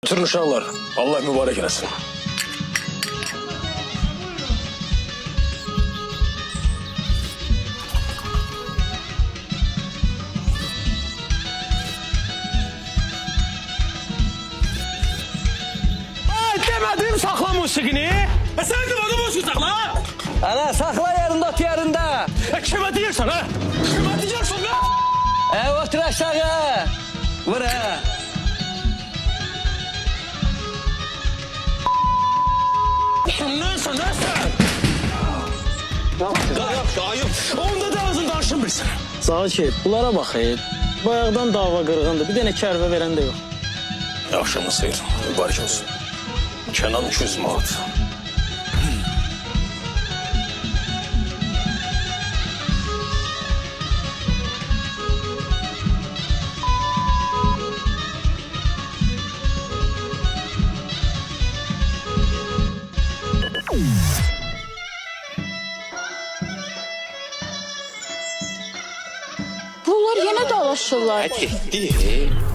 Oturun uşaqlar. Allah mübarək eləsin. Demedim sakla musiqini. Sen demedin musiqi sakla. Ana sakla yerinde ot yerinde. Kime diyorsun ha? Kime diyorsun lan? Otur aşağı. Vur ha. Neyse neyse. Ayıp. Onda da ağzını danışın bilsin. Zakir, bunlara baxayım. Bayaqdan dava qırğındır. Bir dənə kərvə verən də yox. Yaxşımı seyir. Mübarək olsun. Kenan 200 manat. Bunlar yenə dalaşırlar. Getdi.